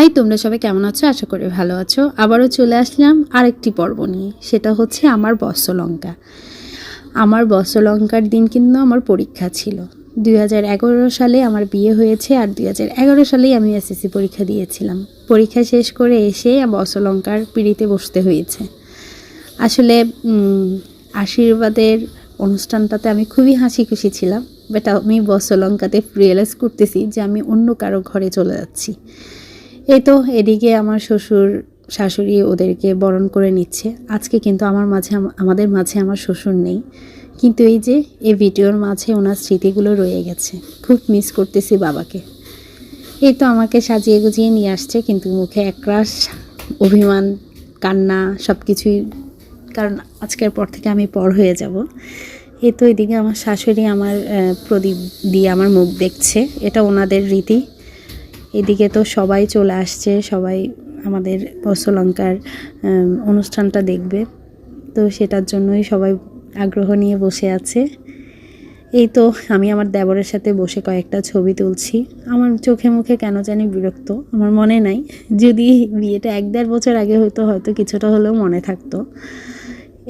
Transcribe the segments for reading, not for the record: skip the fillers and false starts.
High, তোমরা সবাই কেমন আছো? আশা করি ভালো আছো। আবারও চলে আসলাম আরেকটি পর্ব নিয়ে। সেটা হচ্ছে আমার বস্ত্রলঙ্কা। আমার বস্ত্রলঙ্কার দিন কিন্তু আমার পরীক্ষা ছিল। 2011 সালে আমার বিয়ে হয়েছে, আর 2011 সালেই আমি এসএসসি পরীক্ষা দিয়েছিলাম। পরীক্ষা শেষ করে এসে বস্ত্রলঙ্কার পিঁড়িতে বসতে হয়েছে। আসলে আশীর্বাদের অনুষ্ঠানটাতে আমি খুবই হাসি খুশি ছিলাম, বাট আমি বস্ত্রলঙ্কাতে রিয়েলাইজ করতেছি যে আমি অন্য কারো ঘরে চলে যাচ্ছি। এই তো এদিকে আমার শ্বশুর শাশুড়ি ওদেরকে বরণ করে নিচ্ছে। আজকে কিন্তু আমাদের মাঝে আমার শ্বশুর নেই, কিন্তু এই যে এই ভিডিওর মাঝে ওনার স্মৃতিগুলো রয়ে গেছে। খুব মিস করতেছি বাবাকে। এই তো আমাকে সাজিয়ে গুজিয়ে নিয়ে আসছে, কিন্তু মুখে একরাশ অভিমান, কান্না সব কিছুই, কারণ আজকের পর থেকে আমি পর হয়ে যাব। এই তো এদিকে আমার শাশুড়ি আমার প্রদীপ দিয়ে আমার মুখ দেখছে, এটা ওনাদের রীতি। এদিকে তো সবাই চলে আসছে, সবাই আমাদের বস্ত্রলঙ্কার অনুষ্ঠানটা দেখবে, তো সেটার জন্যই সবাই আগ্রহ নিয়ে বসে আছে। এই তো আমি আমার দেবরের সাথে বসে কয়েকটা ছবি তুলছি। আমার চোখে মুখে কেন জানি বিরক্ত, আমার মনে নাই। যদি বিয়েটা 1-1.5 বছর আগে হয়তো কিছুটা হলেও মনে থাকতো।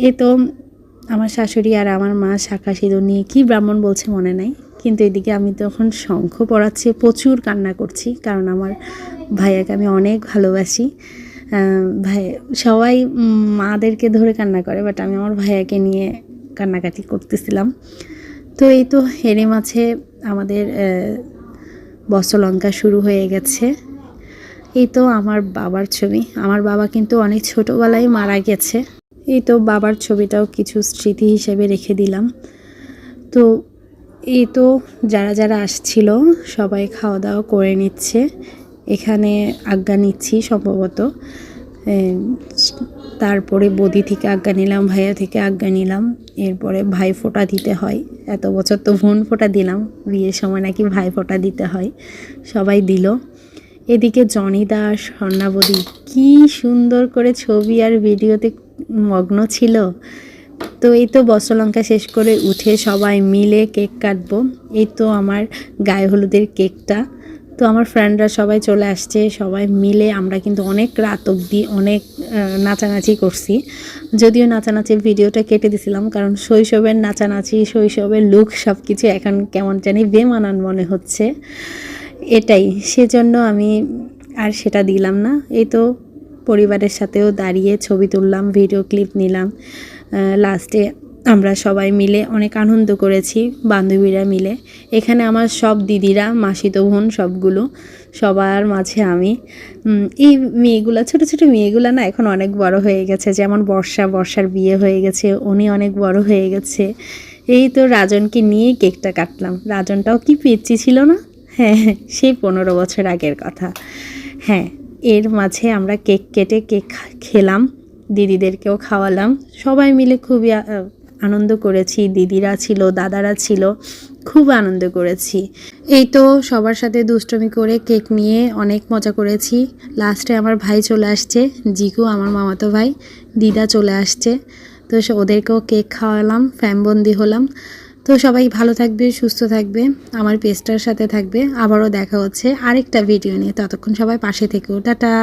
এই তো আমার শাশুড়ি আর আমার মা শাঁখা সিঁদুর নিয়ে কী ব্রাহ্মণ বলছে মনে নাই, কিন্তু এদিকে আমি তখন শঙ্খ পড়াচ্ছি, প্রচুর কান্না করছি, কারণ আমার ভাইয়াকে আমি অনেক ভালোবাসি। সবাই মাদেরকে ধরে কান্না করে, বাট আমি আমার ভাইয়াকে নিয়ে কান্নাকাটি করতেছিলাম। তো এই তো এরই মাঝে আমাদের বস্ত্রলঙ্কা শুরু হয়ে গেছে। এই তো আমার বাবার ছবি। আমার বাবা কিন্তু অনেক ছোটোবেলায় মারা গেছে। এই তো বাবার ছবিটাও কিছু স্মৃতি হিসেবে রেখে দিলাম। তো এই তো যারা যারা আসছিল সবাই খাওয়া দাওয়া করে নিচ্ছে। এখানে আজ্ঞা নিচ্ছি সম্ভবত। তারপরে বৌদি থেকে আজ্ঞা নিলাম, ভাইয়া থেকে আজ্ঞা নিলাম। এরপরে ভাই ফোঁটা দিতে হয়। এত বছর তো বোন ফোঁটা দিলাম, বিয়ের সময় নাকি ভাই ফোঁটা দিতে হয়। সবাই দিল। এদিকে জনি দাস, স্বর্ণাবতী কী সুন্দর করে ছবি আর ভিডিওতে মগ্ন ছিল। তো এই তো বস্ত্রলঙ্কা শেষ করে উঠে সবাই মিলে কেক কাটবো। এই তো আমার গায়ে হলুদের কেকটা। তো আমার ফ্রেন্ডরা সবাই চলে আসছে, সবাই মিলে আমরা কিন্তু অনেক রাত অবধি অনেক নাচানাচি করছি। যদিও নাচানাচির ভিডিওটা কেটে দিছিলাম, কারণ শৈশবের নাচানাচি, শৈশবের লুক সব কিছু এখন কেমন জানি বেমানান মনে হচ্ছে, এটাই। সেজন্য আমি আর সেটা দিলাম না। এই তো পরিবারের সাথেও দাঁড়িয়ে ছবি তুললাম, ভিডিও ক্লিপ নিলাম। লাস্টে আমরা সবাই মিলে অনেক আনন্দ করেছি, বান্ধবীরা মিলে। এখানে আমার সব দিদিরা, মাসিতো বোন সবগুলো, সবার মাঝে আমি। এই মেয়েগুলো, ছোটো ছোটো মেয়েগুলো না এখন অনেক বড় হয়ে গেছে। যেমন বর্ষার বিয়ে হয়ে গেছে, উনি অনেক বড় হয়ে গেছে। এই তো রাজনকে নিয়ে কেকটা কাটলাম। রাজনটাও কি পেয়েছি ছিল না? হ্যাঁ, সেই 15 বছর আগের কথা। হ্যাঁ, এর মাঝে আমরা কেক কেটে কেক খেলাম, দিদিদেরকেও খাওয়ালাম। সবাই মিলে খুবই আনন্দ করেছি। দিদিরা ছিল, দাদারা ছিল, খুব আনন্দ করেছি। এই তো সবার সাথে দুষ্টমি করে কেক নিয়ে অনেক মজা করেছি। লাস্টে আমার ভাই চলে আসছে, জিকু আমার মামাতো ভাই, দিদা চলে আসছে। তো ওদেরকেও কেক খাওয়ালাম, ফ্যানবন্দি হলাম। তো সবাই ভালো থাকবে, সুস্থ থাকবে, আমার পেজটার সাথে থাকবে। আবারও দেখা হচ্ছে আরেকটা ভিডিও নিয়ে। ততক্ষণ সবাই পাশে থেকো। টাটা।